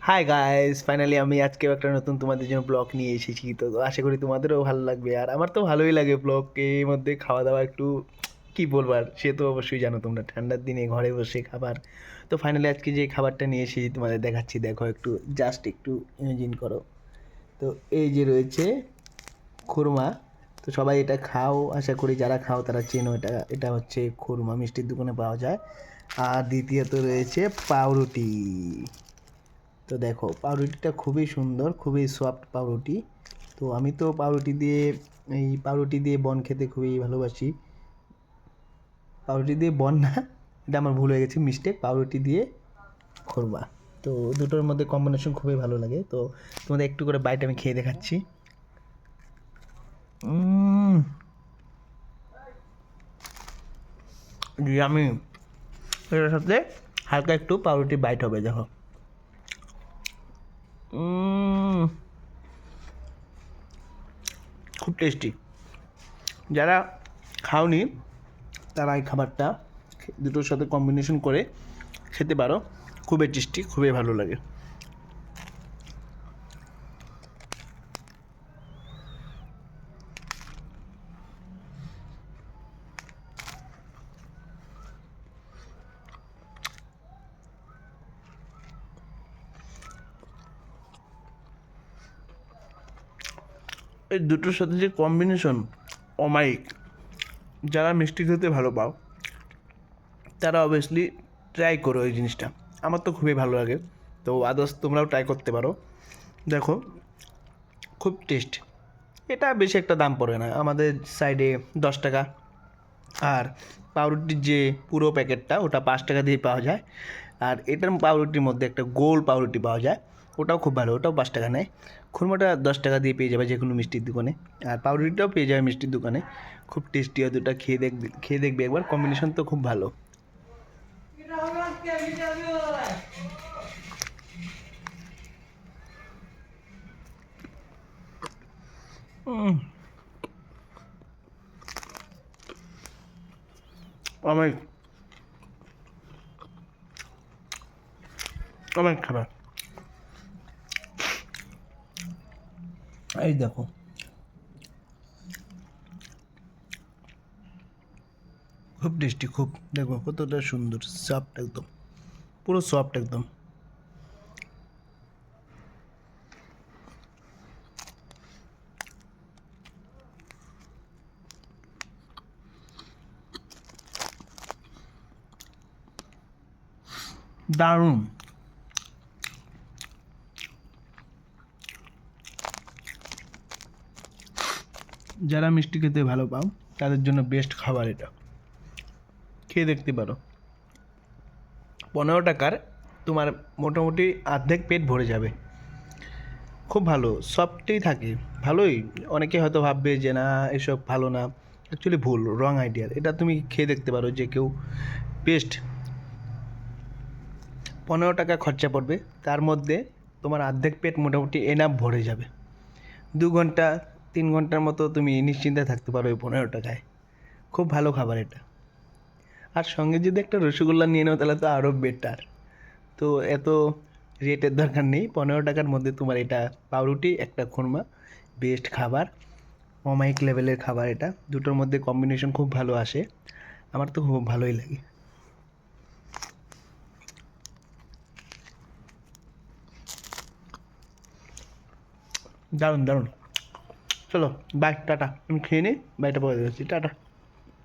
Hi guys, finally আমি আজকেও একটা নতুন তোমাদের জন্য ব্লগ নিয়ে এসেছি। তো আশা করি তোমাদেরও ভালো লাগবে, আর আমার তো ভালোই লাগে ব্লগ এর মধ্যে খাওয়া দাওয়া একটু কি বলবো, আর সে তো অবশ্যই জানো তোমরা, ঠান্ডার দিনে ঘরে বসে খাবার। তো ফাইনালি আজকে যে খাবারটা নিয়ে এসেছি তোমাদের দেখাচ্ছি, দেখো একটু, জাস্ট একটু ইমাজিন করো। তো এই যে রয়েছে খুরমা। তো সবাই এটা খাও, আশা করি যারা খাও তারা চেনো এটা। এটা হচ্ছে খুরমা, মিষ্টির দোকানে পাওয়া যায়। আর দ্বিতীয়ত রয়েছে পাউরুটি। তো দেখো পাউরুটিটা খুবই সুন্দর, খুবই সফট পাউরুটি। তো আমি তো পাউরুটি দিয়ে বন খেতে খুবই ভালোবাসি। পাউরুটি দিয়ে বন না, এটা আমার ভুল হয়ে গেছে, মিস্টেক। পাউরুটি দিয়ে খোরমা, তো দুটোর মধ্যে কম্বিনেশন খুবই ভালো লাগে। তো তোমাদের একটু করে বাইট আমি খেয়ে দেখাচ্ছি। আমি এটার সাথে হালকা একটু পাউরুটি বাইট হবে, দেখো। খুব টেস্টি। যারা খাওনি তারা এই খাবারটা দুটোর সাথে কম্বিনেশন করে খেতে পারো, খুবই টেস্টি, খুবই ভালো লাগে। এই দুটোর সাথে যে কম্বিনেশন অমায়িক। যারা মিষ্টি খেতে ভালো পাও তারা অবভিয়াসলি ট্রাই করো এই জিনিসটা। আমার তো খুবই ভালো লাগে, তো আদার্স তোমরাও ট্রাই করতে পারো। দেখো খুব টেস্ট। এটা বেশি একটা দাম পড়ে না, আমাদের সাইডে 10 টাকা। আর পাউরুটির যে পুরো প্যাকেটটা ওটা 5 টাকা দিয়ে পাওয়া যায়। আর এটার পাউরুটির মধ্যে একটা গোল পাউরুটি পাওয়া যায়, ওটাও খুব ভালো, ওটাও 5 টাকা নেয়। খুরমাটা 10 টাকা দিয়ে পেয়ে যাবে যে কোনো মিষ্টির দোকানে, আর পাউরুটিটাও পেয়ে যাবে মিষ্টির দোকানে। খুব টেস্টি হয় দুটা, খেয়ে দেখবে একবার, কম্বিনেশন তো খুব ভালো। অনেক অনেক খাবার। এই দেখো খুব টেস্টি, খুব, দেখো কতটা সুন্দর, সফট একদম, পুরো সফট একদম। দারুণ। যারা মিষ্টি খেতে ভালো পাও তাদের জন্য বেস্ট খাবার এটা, খেয়ে দেখতে পারো। 15 টাকার তোমার মোটামুটি অর্ধেক পেট ভরে যাবে। খুব ভালো, সফটই থাকে, ভালোই। অনেকে হয়তো ভাববে যে না এসব ভালো না, অ্যাকচুয়ালি ভুল, রং আইডিয়ার। এটা তুমি খেয়ে দেখতে পারো, যে কেউ বেস্ট। 15 টাকা খরচা পড়বে, তার মধ্যে তোমার অর্ধেক পেট মোটামুটি এনাফ ভরে যাবে। 2 ঘন্টা 3 ঘন্টার মতো তুমি নিশ্চিন্তে থাকতে পারো এই 15 টাকায়। খুব ভালো খাবার এটা। আর সঙ্গে যদি একটা রসগোল্লা নিয়ে নাও তাহলে তো আরও বেটার। তো এত রেটের দরকার নেই, 15 টাকার মধ্যে তোমার এটা পাউরুটি, একটা খুরমা, বেস্ট খাবার, অমায়িক লেভেলের খাবার। এটা দুটোর মধ্যে কম্বিনেশন খুব ভালো আসে, আমার তো খুব ভালোই লাগে। দারুণ দারুণ। চলো বাই, টাটা। আমি খেয়ে নিই, বাইটা পরে দিচ্ছি, টাটা।